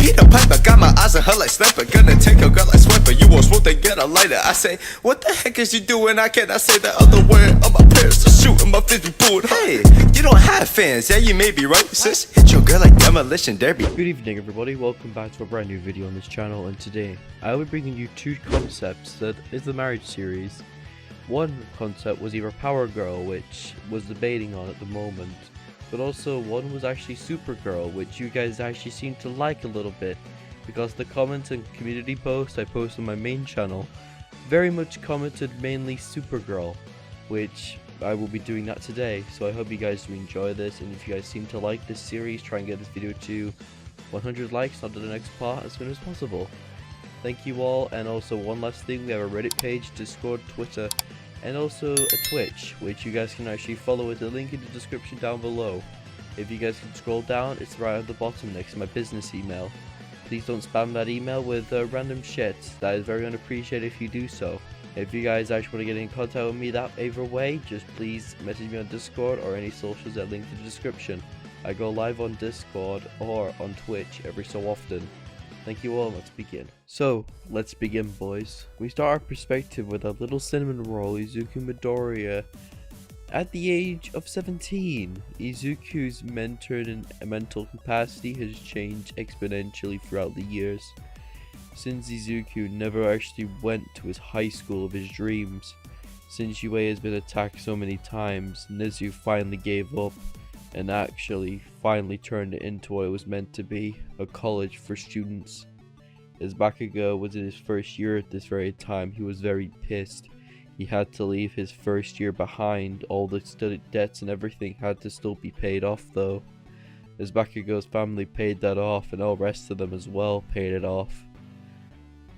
Peter Piper, got my eyes on her like sniper. Gonna take a girl like swiper. You won't smoke, then get a lighter. I say, what the heck is you doing? I cannot say the other word. Of my parents are shooting, my fist be pulled. Hey, you don't have fans, yeah, you may be right, sis. Hit your girl like demolition derby. Good evening everybody, welcome back to a brand new video on this channel, and today I will be bringing you two concepts that is the marriage series. One concept was either Power Girl, which was debating on at the moment, but also one was actually Supergirl, which you guys actually seem to like a little bit, because the comments and community posts I post on my main channel very much commented mainly Supergirl, which I will be doing that today. So I hope you guys do enjoy this, and if you guys seem to like this series, try and get this video to 100 likes onto the next part as soon as possible. Thank you all, and also one last thing, we have a Reddit page, Discord, Twitter, and also a Twitch, which you guys can actually follow with the link in the description down below. If you guys can scroll down, it's right at the bottom next to my business email. Please don't spam that email with random shit, that is very unappreciated if you do so. If you guys actually want to get in contact with me that either way, just please message me on Discord or any socials that link in the description. I go live on Discord or on Twitch every so often. Thank you all, let's begin. So, let's begin boys. We start our perspective with a little cinnamon roll, Izuku Midoriya. At the age of 17, Izuku's mental capacity has changed exponentially throughout the years. Since Izuku never actually went to his high school of his dreams, since Yue has been attacked so many times, Nezu finally gave up and actually finally turned it into what it was meant to be, a college for students. As Bakugo was in his first year at this very time, he was very pissed. He had to leave his first year behind, all the study debts and everything had to still be paid off though. As Bakugo's family paid that off, and all the rest of them as well paid it off.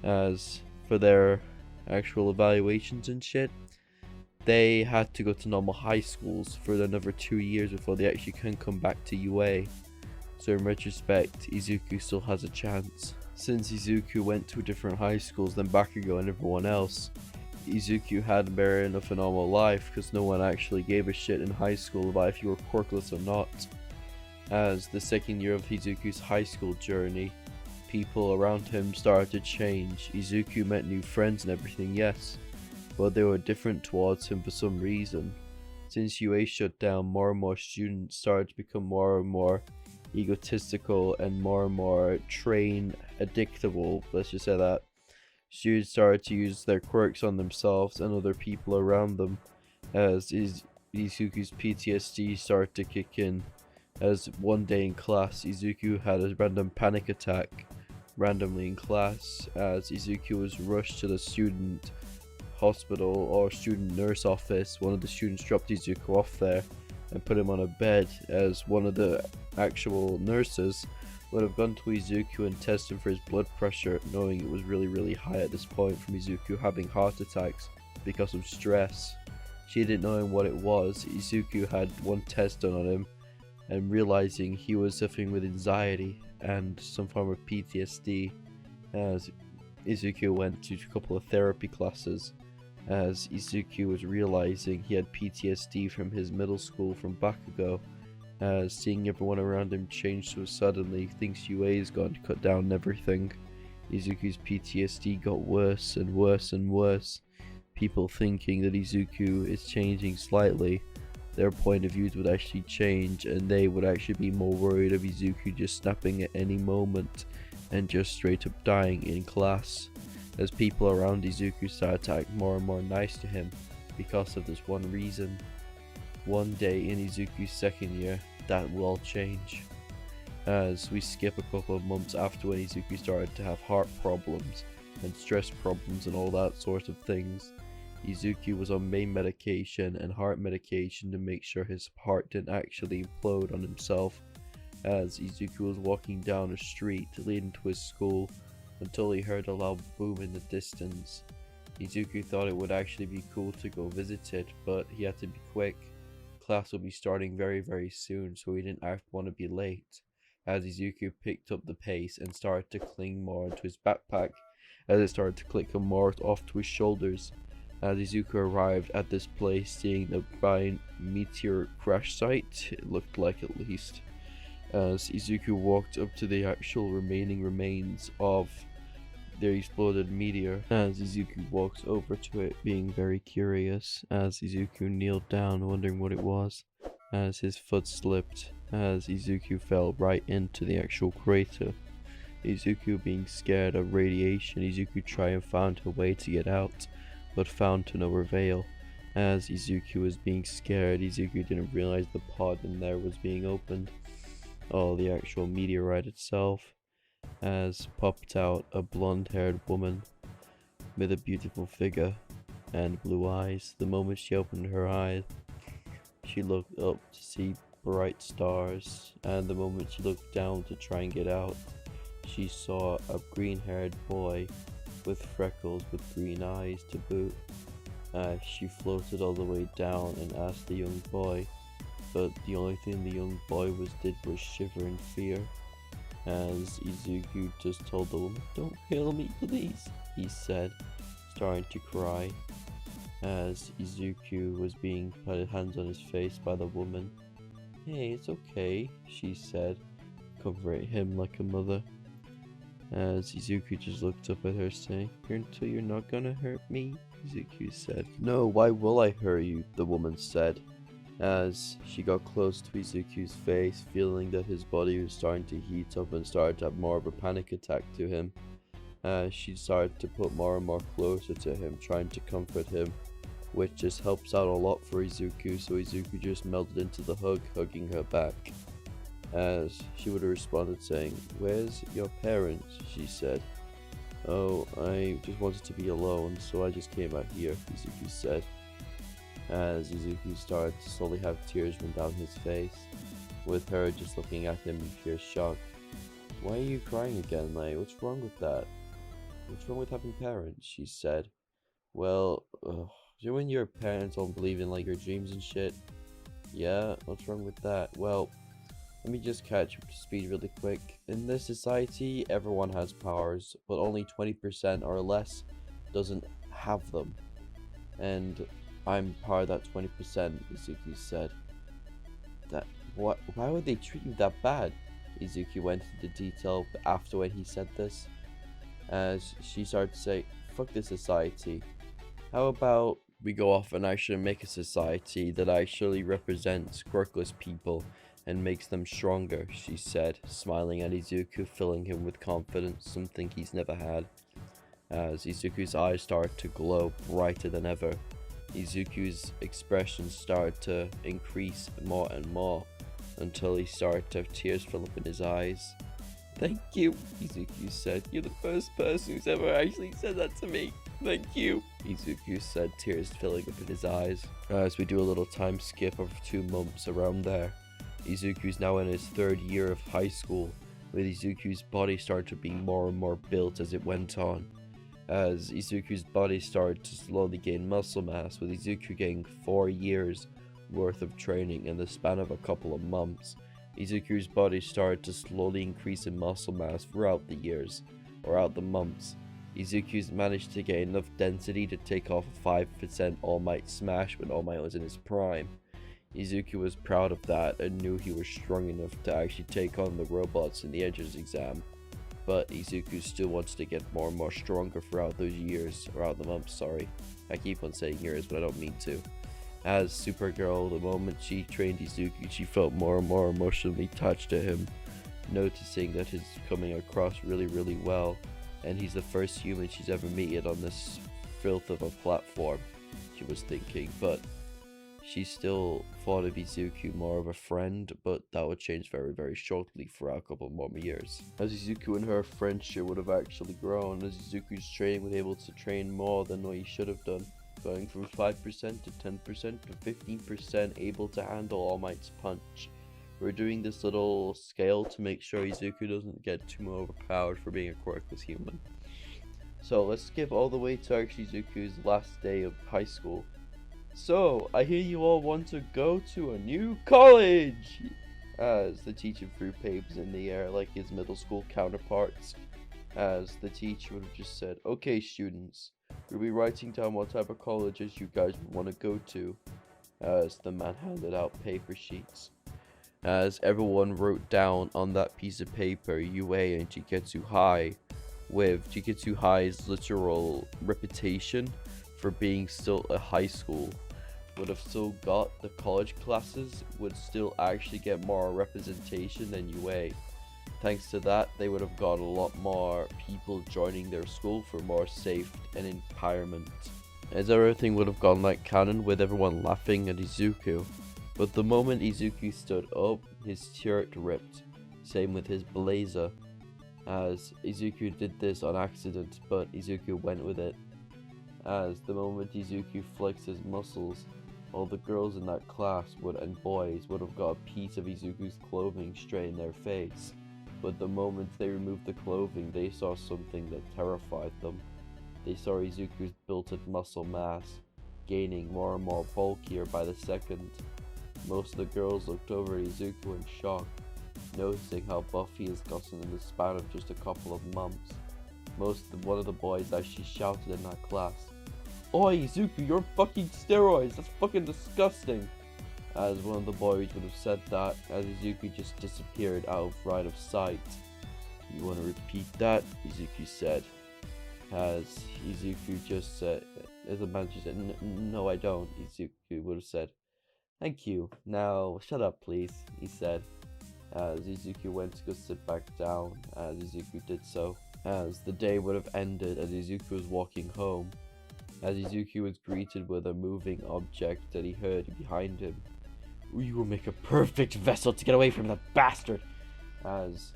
As for their actual evaluations and shit, they had to go to normal high schools for another 2 years before they actually can come back to UA. So in retrospect, Izuku still has a chance. Since Izuku went to different high schools than Bakugo and everyone else, Izuku had barely enough a normal life because no one actually gave a shit in high school about if you were quirkless or not. As the second year of Izuku's high school journey, people around him started to change. Izuku met new friends and everything, yes, but they were different towards him for some reason. Since UA shut down, more and more students started to become more and more egotistical and more train addictable, let's just say that. Students started to use their quirks on themselves and other people around them, as Izuku's PTSD started to kick in. As one day in class, Izuku had a random panic attack randomly in class, as Izuku was rushed to the student hospital or student nurse office. One of the students dropped Izuku off there and put him on a bed, as one of the actual nurses would have gone to Izuku and tested for his blood pressure, knowing it was really high at this point from Izuku having heart attacks because of stress. She didn't know what it was. Izuku had one test done on him, and realizing he was suffering with anxiety and some form of PTSD, as Izuku went to a couple of therapy classes, as Izuku was realizing he had PTSD from his middle school from Bakugo, as seeing everyone around him change so suddenly, thinks UA is going to cut down everything. Izuku's PTSD got worse and worse and worse. People thinking that Izuku is changing slightly, their point of views would actually change, and they would actually be more worried of Izuku just snapping at any moment and just straight up dying in class, as people around Izuku started to act more and more nice to him because of this one reason. One day in Izuku's second year, that will all change, as we skip a couple of months after when Izuku started to have heart problems and stress problems and all that sort of things. Izuku was on main medication and heart medication to make sure his heart didn't actually implode on himself, as Izuku was walking down a street leading to his school until he heard a loud boom in the distance. Izuku thought it would actually be cool to go visit it, but he had to be quick. Class will be starting very soon, so he didn't want to be late, as Izuku picked up the pace and started to cling more into his backpack as it started to click more off to his shoulders. As Izuku arrived at this place, seeing the giant meteor crash site, it looked like at least, as Izuku walked up to the actual remaining remains of the exploded meteor. As Izuku walks over to it, being very curious, as Izuku kneeled down, wondering what it was, as his foot slipped, as Izuku fell right into the actual crater. Izuku being scared of radiation, Izuku tried and found a way to get out, but found to no avail. As Izuku was being scared, Izuku didn't realize the pod in there was being opened. The actual meteorite itself, as popped out a blonde-haired woman with a beautiful figure and blue eyes. The moment she opened her eyes, she looked up to see bright stars, and the moment she looked down to try and get out, she saw a green-haired boy with freckles with green eyes to boot. She floated all the way down and asked the young boy, but the only thing the young boy did was shiver in fear. As Izuku just told the woman, "Don't kill me, please," he said, starting to cry. As Izuku was being put hands on his face by the woman. "Hey, it's okay," she said, comforting him like a mother. As Izuku just looked up at her saying, "You're not gonna hurt me?" Izuku said. "No, why will I hurt you?" the woman said. As she got close to Izuku's face, feeling that his body was starting to heat up and started to have more of a panic attack to him. She started to put more and more closer to him, trying to comfort him, which just helps out a lot for Izuku, so Izuku just melted into the hug, hugging her back. As she would have responded saying, "Where's your parents?" she said. "Oh, I just wanted to be alone, so I just came out here," Izuku said. As Izuku started to slowly have tears run down his face, with her just looking at him in pure shock. "Why are you crying again, Lei? What's wrong with that? What's wrong with having parents?" she said. "Well, you and your parents don't believe in like your dreams and shit." "Yeah, what's wrong with that?" "Well, let me just catch you up to speed really quick. In this society, everyone has powers, but only 20% or less doesn't have them. And I'm part of that 20%, Izuku said. Why would they treat you that bad?" Izuku went into detail after when he said this. As she started to say, "Fuck this society. How about we go off and actually make a society that actually represents quirkless people and makes them stronger," she said, smiling at Izuku, filling him with confidence, something he's never had. As Izuku's eyes started to glow brighter than ever, Izuku's expression started to increase more and more until he started to have tears fill up in his eyes. "Thank you," Izuku said. "You're the first person who's ever actually said that to me. Thank you," Izuku said, tears filling up in his eyes. As we do a little time skip of 2 months around there, Izuku's now in his 3rd year of high school, with Izuku's body started to be more and more built as it went on. As Izuku's body started to slowly gain muscle mass, with Izuku getting 4 years worth of training in the span of a couple of months. Izuku's body started to slowly increase in muscle mass throughout the years, or out the months. Izuku's managed to get enough density to take off a 5% All Might smash when All Might was in his prime. Izuku was proud of that and knew he was strong enough to actually take on the robots in the Edges exam. But Izuku still wanted to get more and more stronger throughout those years, or out the months, sorry. I keep on saying years, but I don't mean to. As Supergirl, the moment she trained Izuku, she felt more and more emotionally attached to him, noticing that he's coming across really, really well, and he's the first human she's ever met on this filth of a platform, she was thinking, but she still thought of Izuku more of a friend, but that would change very, very shortly for a couple more years. As Izuku and her friendship would have actually grown, as Izuku's training was able to train more than what he should have done, going from 5% to 10% to 15% able to handle All Might's punch. We're doing this little scale to make sure Izuku doesn't get too overpowered for being a quirkless human. So let's skip all the way to actually Izuku's last day of high school. "So, I hear you all want to go to a new college!" As the teacher threw papers in the air like his middle school counterparts. As the teacher would have just said, "Okay, students, we'll be writing down what type of colleges you guys would want to go to." As the man handed out paper sheets. as everyone wrote down on that piece of paper UA and Jiketsu High, with Jiketsu High's literal reputation for being still a high school, would have still got the college classes, would still actually get more representation than UA. Thanks to that, they would have got a lot more people joining their school for more safety and empowerment. As everything would have gone like canon, with everyone laughing at Izuku. But the moment Izuku stood up, his shirt ripped. Same with his blazer. As Izuku did this on accident, but Izuku went with it. As the moment Izuku flexed his muscles, all the girls in that class and boys would have got a piece of Izuku's clothing straight in their face. But the moment they removed the clothing, they saw something that terrified them. They saw Izuku's built-up muscle mass, gaining more and more bulkier by the second. Most of the girls looked over at Izuku in shock, noticing how buff he has gotten in the span of just a couple of months. One of the boys actually shouted in that class, "Oi, Izuku, you're fucking steroids, that's fucking disgusting!" As one of the boys would have said that, as Izuku just disappeared out of sight. "You want to repeat that?" Izuku said. As Izuku just said, as the manager said, "No, I don't," Izuku would have said. "Thank you. Now, shut up, please," he said. As Izuku went to go sit back down, as Izuku did so. As the day would have ended as Izuku was walking home. As Izuku was greeted with a moving object that he heard behind him. "You will make a perfect vessel to get away from that bastard!" As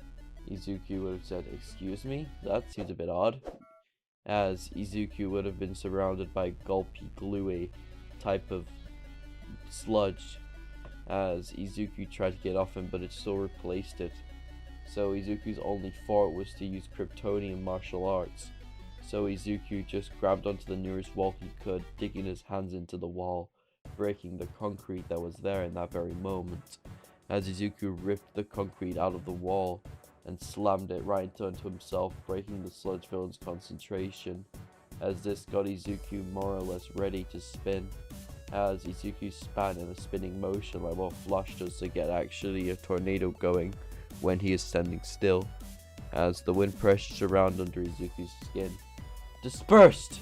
Izuku would have said, "Excuse me? That seems a bit odd." As Izuku would have been surrounded by gulpy, gluey type of sludge. As Izuku tried to get off him, but it still replaced it. So Izuku's only thought was to use Kryptonian martial arts. So Izuku just grabbed onto the nearest wall he could, digging his hands into the wall, breaking the concrete that was there in that very moment. As Izuku ripped the concrete out of the wall and slammed it right into himself, breaking the sludge villain's concentration. As this got Izuku more or less ready to spin. As Izuku span in a spinning motion like what Flash does to get actually a tornado going when he is standing still. As the wind pressures around under Izuku's skin. Dispersed!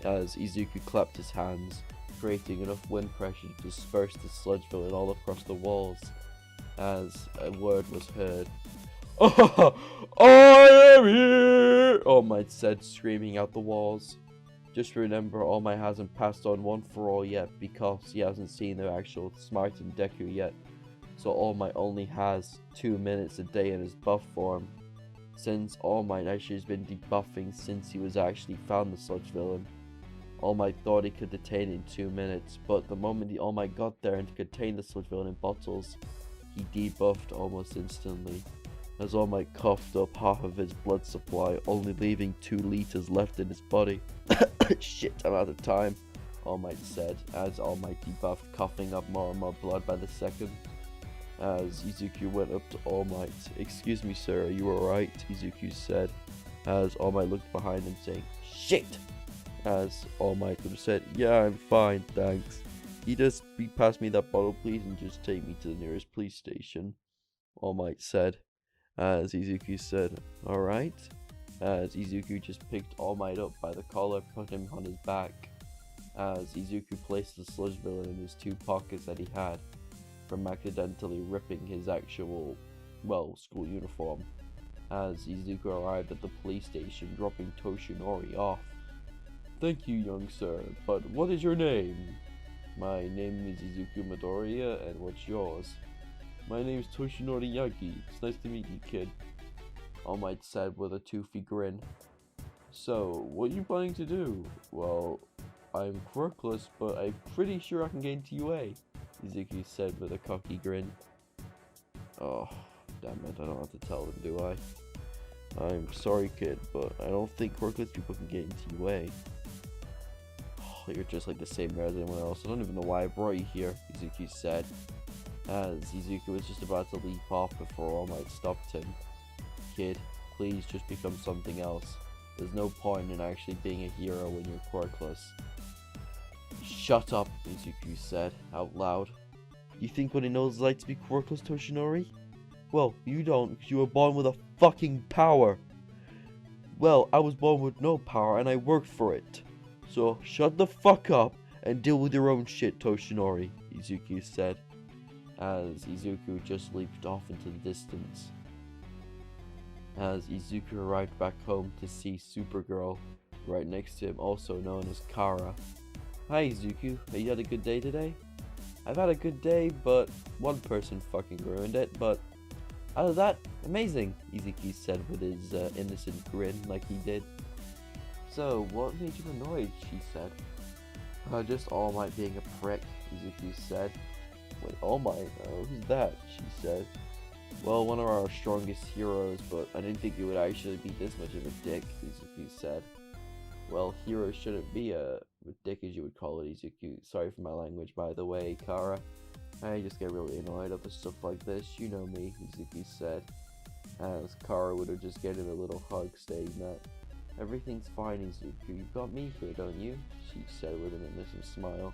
As Izuku clapped his hands, creating enough wind pressure to disperse the sludge villain all across the walls. As a word was heard. "Oh, I am here!" All Might said, screaming out the walls. Just remember, All Might hasn't passed on One for All yet because he hasn't seen the actual Smart and Deku yet. So All Might only has 2 minutes a day in his buff form. Since All Might actually has been debuffing since he was actually found the sludge villain. All Might thought he could detain it in 2 minutes, but the moment All Might got there and to contain the sludge villain in bottles, he debuffed almost instantly. As All Might coughed up half of his blood supply, only leaving 2 liters left in his body. "Shit, I'm out of time," All Might said, as All Might debuffed, coughing up more and more blood by the second. As Izuku went up to All Might. "Excuse me, sir, are you alright?" Izuku said, as All Might looked behind him saying, "Shit!" As All Might would have said, "Yeah, I'm fine, thanks. You just pass me that bottle, please, and just take me to the nearest police station," All Might said. As Izuku said, "Alright." As Izuku just picked All Might up by the collar, put him on his back. As Izuku placed the sludge villain in his 2 pockets that he had, from accidentally ripping his actual, school uniform. As Izuku arrived at the police station, dropping Toshinori off. "Thank you, young sir, but what is your name?" "My name is Izuku Midoriya, and what's yours?" "My name's Toshinori Yagi. It's nice to meet you, kid," All Might said with a toothy grin. "So, what are you planning to do?" "Well, I'm quirkless, but I'm pretty sure I can get into UA," Izuku said with a cocky grin. "Oh, damn it, I don't have to tell them, do I?" "I'm sorry, kid, but I don't think quirkless people can get into UA." "Oh, you're just like the same as anyone else. I don't even know why I brought you here," Izuku said. As Izuku was just about to leap off before All Might stopped him. "Kid, please just become something else. There's no point in actually being a hero when you're quirkless." "Shut up," Izuku said out loud. You think what he knows is like to be quirkless, Toshinori? Well, you don't, because you were born with a fucking power. Well, I was born with no power, and I worked for it. So, shut the fuck up, and deal with your own shit, Toshinori, Izuku said, as Izuku just leaped off into the distance. As Izuku arrived back home to see Supergirl right next to him, also known as Kara. Hi Izuku, have you had a good day today? I've had a good day, but one person fucking ruined it, but out of that, amazing, Izuku said with his innocent grin like he did. So, what made you annoyed, she said. Just All Might being a prick, Izuku said. Wait, All Might? Who's that? She said. Well, one of our strongest heroes, but I didn't think it would actually be this much of a dick, Izuku said. Well, heroes shouldn't be a dick as you would call it, Izuku. Sorry for my language, by the way, Kara. I just get really annoyed over stuff like this. You know me, Izuku said. As Kara would have just given him a little hug, saying that everything's fine, Izuku. You've got me here, don't you? She said with an innocent smile.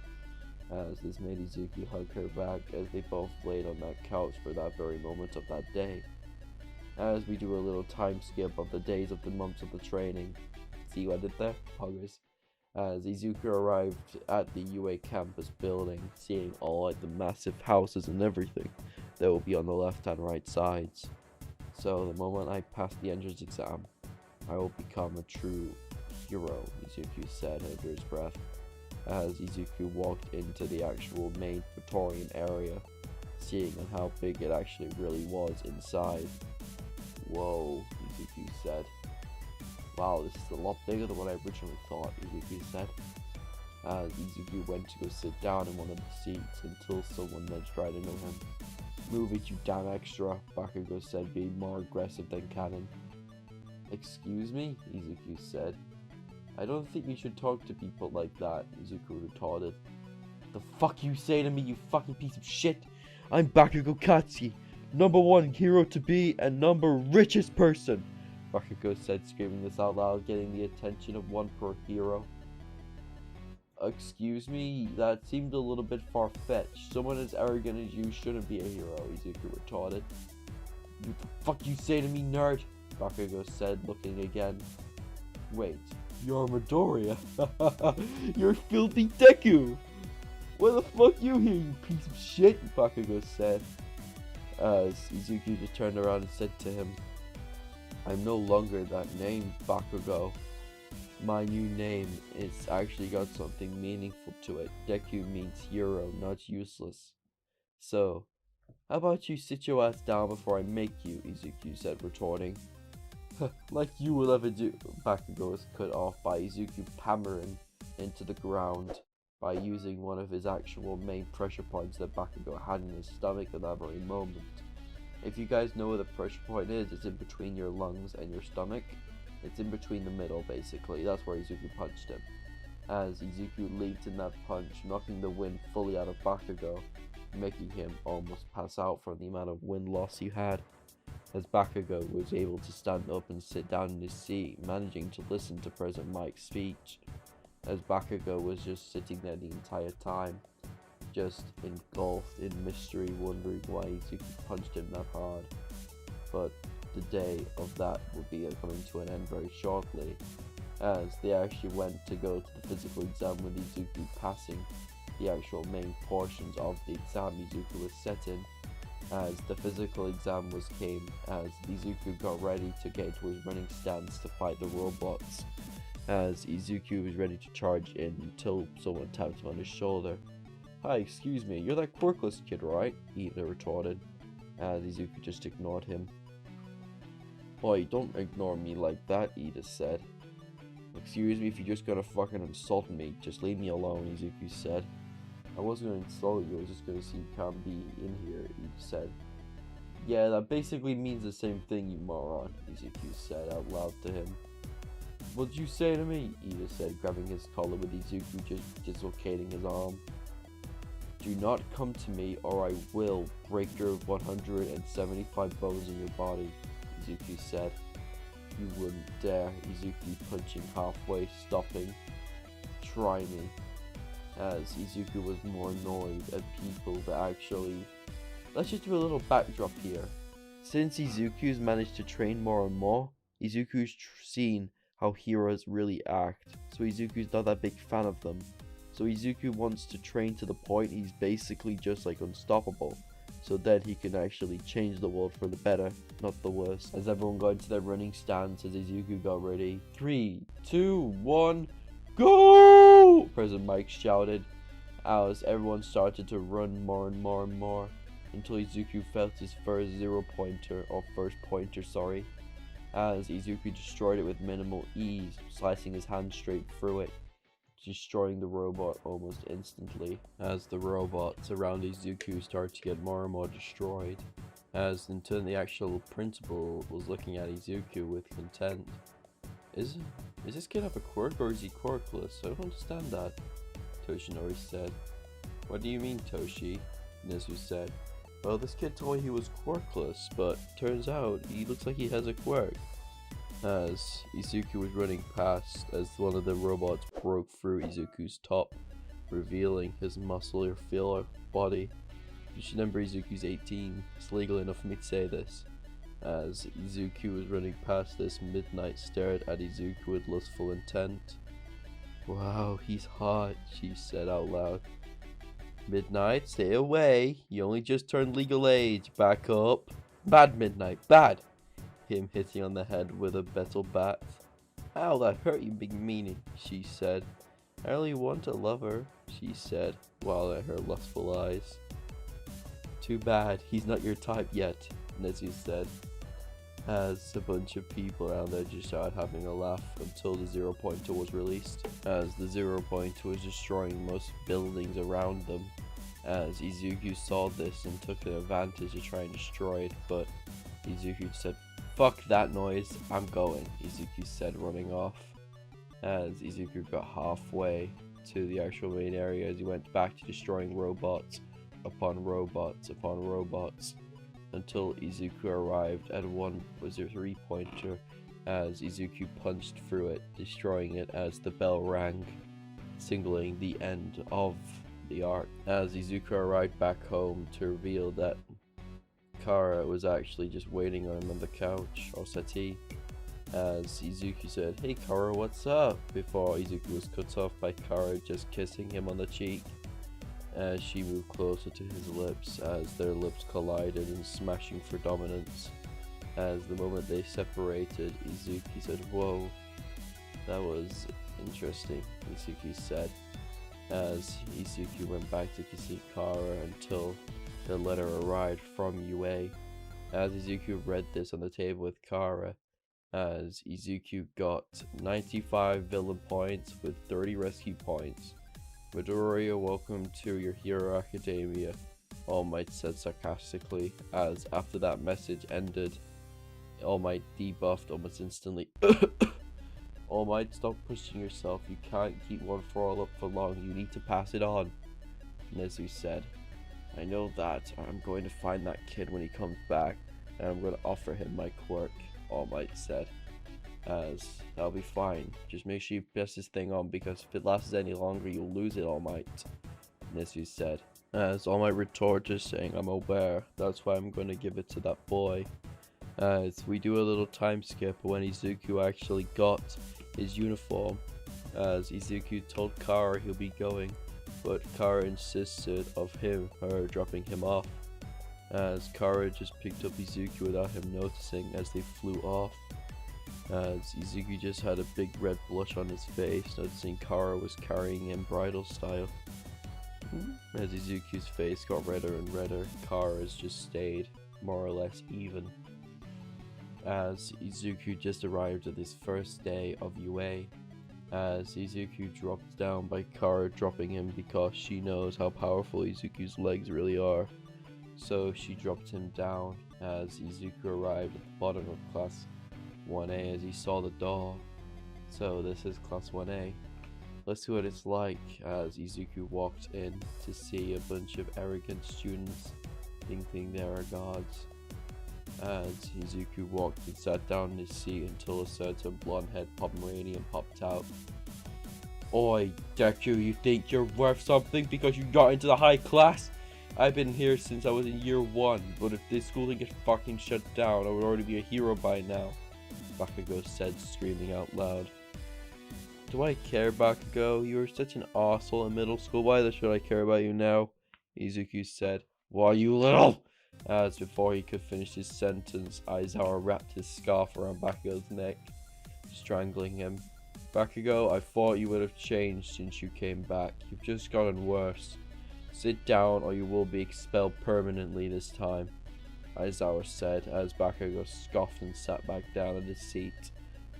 As this made Izuku hug her back as they both laid on that couch for that very moment of that day. As we do a little time skip of the days of the months of the training. See what I did there? Huggers. As Izuku arrived at the UA campus building, seeing all like the massive houses and everything that will be on the left and right sides. So the moment I pass the entrance exam, I will become a true hero, Izuku said under his breath, as Izuku walked into the actual main Praetorian area, seeing how big it actually really was inside. Whoa, Izuku said. Wow, this is a lot bigger than what I originally thought, Izuku said. As Izuku went to go sit down in one of the seats until someone nudged right into him. Move it, you damn extra, Bakugo said, being more aggressive than Cannon. Excuse me, Izuku said. I don't think you should talk to people like that, Izuku retorted. The fuck you say to me, you fucking piece of shit? I'm Bakugo Katsuki, #1 hero to be and richest person, Bakugo said, screaming this out loud, getting the attention of one per hero. Excuse me, that seemed a little bit far-fetched. Someone as arrogant as you shouldn't be a hero, Izuku retorted. What the fuck you say to me, nerd? Bakugo said, looking again. Wait, you're Midoriya. You're filthy Deku. What the fuck you here, you piece of shit? Bakugo said. As Izuku just turned around and said to him, I'm no longer that name, Bakugo. My new name is actually got something meaningful to it. Deku means hero, not useless. So, how about you sit your ass down before I make you, Izuku said, retorting. Like you will ever do. Bakugo was cut off by Izuku hammering into the ground by using one of his actual main pressure points that Bakugo had in his stomach at that very moment. If you guys know where the pressure point is, it's in between your lungs and your stomach. It's in between the middle, basically. That's where Izuku punched him. As Izuku leaped in that punch, knocking the wind fully out of Bakugo, making him almost pass out from the amount of wind loss he had. As Bakugo was able to stand up and sit down in his seat, managing to listen to President Mike's speech. As Bakugo was just sitting there the entire time, just engulfed in mystery, wondering why Izuku punched him that hard. But the day of that would be coming to an end very shortly, as they actually went to go to the physical exam with Izuku passing the actual main portions of the exam Izuku was set in. As the physical exam came, as Izuku got ready to get into his running stance to fight the robots, as Izuku was ready to charge in until someone tapped him on his shoulder. Hi, excuse me, you're that quirkless kid, right? Ida retorted, as Izuku just ignored him. Boy, don't ignore me like that, Ida said. Excuse me if you're just gonna fucking insult me, just leave me alone, Izuku said. I wasn't gonna insult you, I was just gonna see you can't be in here, Ida said. Yeah, that basically means the same thing, you moron, Izuku said out loud to him. What'd you say to me? Ida said, grabbing his collar with Izuku just dislocating his arm. Do not come to me or I will break your 175 bones in your body, Izuku said. You wouldn't dare, Izuku punching halfway, stopping. Try me. as Izuku was more annoyed at people that actually... Let's just do a little backdrop here. Since Izuku's managed to train more and more, Izuku's seen how heroes really act, so Izuku's not that big fan of them. So Izuku wants to train to the point he's basically just like unstoppable, so then he can actually change the world for the better, not the worse. As everyone got into their running stance as Izuku got ready. 3, 2, 1, go! President Mike shouted, as everyone started to run more and more and more, until Izuku felt his first first pointer, as Izuku destroyed it with minimal ease, slicing his hand straight through it, destroying the robot almost instantly, as the robots around Izuku started to get more and more destroyed, as in turn the actual principal was looking at Izuku with content. Is this kid have a quirk, or is he quirkless? I don't understand that, Toshinori said. What do you mean, Toshi? Nezu said. Well, this kid told me he was quirkless, but turns out he looks like he has a quirk. As Izuku was running past, as one of the robots broke through Izuku's top, revealing his muscular filler body. You should remember Izuku's 18, it's legal enough for me to say this. As Izuku was running past this, Midnight stared at Izuku with lustful intent. Wow, he's hot, she said out loud. Midnight, stay away. You only just turned legal age. Back up. Bad, Midnight, bad. Him hitting on the head with a betel bat. Ow, that hurt you, big meanie, she said. I really want to love her, she said, while at her lustful eyes. Too bad, he's not your type yet, Nezu said, as a bunch of people around there just started having a laugh until the zero pointer was released, as the zero pointer was destroying most buildings around them, as Izuku saw this and took an advantage to try and destroy it, but Izuku said, "Fuck that noise, I'm going," Izuku said, running off, as Izuku got halfway to the actual main area as he went back to destroying robots upon robots upon robots, until Izuku arrived at one was a 3-pointer, as Izuku punched through it, destroying it as the bell rang, signaling the end of the arc, as Izuku arrived back home to reveal that Kara was actually just waiting on him on the couch or settee, as Izuku said, "Hey Kara, what's up?" before Izuku was cut off by Kara just kissing him on the cheek, as she moved closer to his lips as their lips collided and smashing for dominance. As the moment they separated, Izuku said, "Whoa, that was interesting," Izuku said, as Izuku went back to kissing Kara until the letter arrived from UA, as Izuku read this on the table with Kara, as Izuku got 95 villain points with 30 rescue points. "Midoriya, welcome to your Hero Academia," All Might said sarcastically, as after that message ended, All Might debuffed almost instantly. "All Might, stop pushing yourself, you can't keep one for all up for long, you need to pass it on," Nezu said. "I know that, I'm going to find that kid when he comes back, and I'm going to offer him my quirk," All Might said. As, "That'll be fine, just make sure you pass this thing on, because if it lasts any longer you'll lose it, All Might," Nezu said. As All Might retorted, saying, "I'm aware, that's why I'm going to give it to that boy." As we do a little time skip when Izuku actually got his uniform, as Izuku told Kara he'll be going, but Kara insisted of her dropping him off, as Kara just picked up Izuku without him noticing as they flew off, as Izuku just had a big red blush on his face, noticing Kara was carrying him bridal style. As Izuku's face got redder and redder, Kara's just stayed more or less even. As Izuku just arrived at his first day of UA, as Izuku dropped down by Kara dropping him because she knows how powerful Izuku's legs really are, so she dropped him down as Izuku arrived at the bottom of class 1A as he saw the door. So this is class 1A. Let's see what it's like as Izuku walked in to see a bunch of arrogant students thinking they are gods. As Izuku walked and sat down in his seat until a certain blonde-haired Pomeranian popped out. Oi, Deku, you think you're worth something because you got into the high class? I've been here since I was in year 1, but if this school didn't get fucking shut down, I would already be a hero by now. Bakugo said, screaming out loud. Do I care, Bakugo? You were such an asshole in middle school. Why should I care about you now? Izuku said. Why, you little... As before he could finish his sentence, Aizawa wrapped his scarf around Bakugo's neck, strangling him. Bakugo, I thought you would have changed since you came back. You've just gotten worse. Sit down or you will be expelled permanently this time, Aizawa said, as Bakugo scoffed and sat back down in his seat,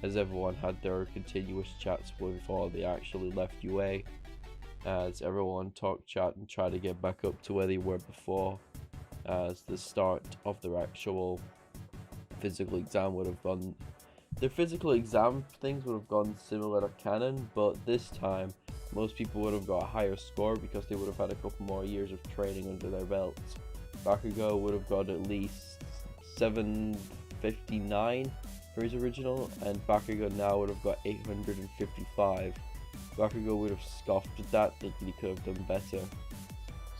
as everyone had their continuous chats before they actually left UA, as everyone talked, chat, and tried to get back up to where they were before, as the start of their actual physical exam would have gone. Their physical exam things would have gone similar to canon, but this time most people would have got a higher score because they would have had a couple more years of training under their belts. Bakugo would have got at least 759 for his original, and Bakugo now would have got 855. Bakugo would have scoffed at that, thinking he could have done better.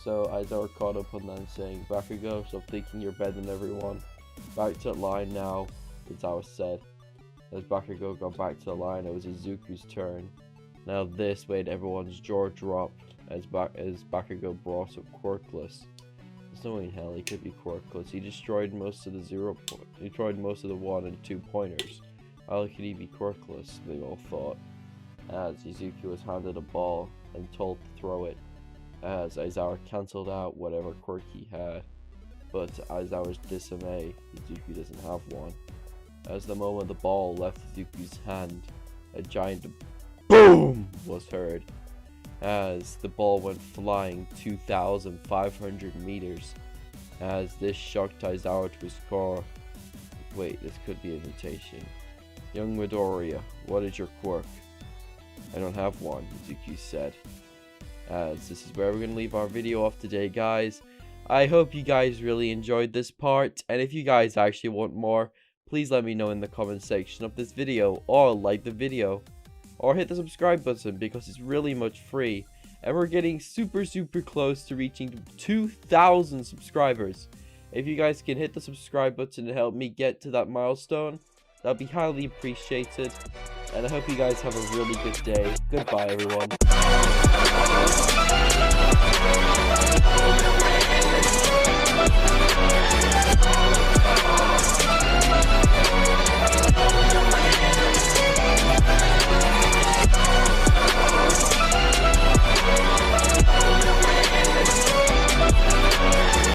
So Aizawa caught up on them, saying, Bakugo, stop thinking you're better than everyone. Back to the line now, Aizawa said. As Bakugo got back to the line, it was Izuku's turn. Now this made everyone's jaw drop as Bakugo brought up Quirkless. There's no way in hell he could be Quirkless. He destroyed most of the 1 and 2 pointers. How could he be Quirkless? They all thought. As Izuku was handed a ball and told to throw it, as Aizawa cancelled out whatever quirk he had. But to Aizawa's dismay, Izuku doesn't have one. As the moment the ball left Izuku's hand, a giant BOOM was heard, as the ball went flying 2,500 meters, as this shocked Aizawa to his core. Wait, this could be a mutation. Young Midoriya, what is your quirk? I don't have one, Izuku said. As this is where we're going to leave our video off today, guys. I hope you guys really enjoyed this part, and if you guys actually want more, please let me know in the comment section of this video, or like the video, or hit the subscribe button because it's really much free, and we're getting super close to reaching 2,000 subscribers. If you guys can hit the subscribe button and help me get to that milestone, that'd be highly appreciated, and I hope you guys have a really good day. Goodbye, everyone.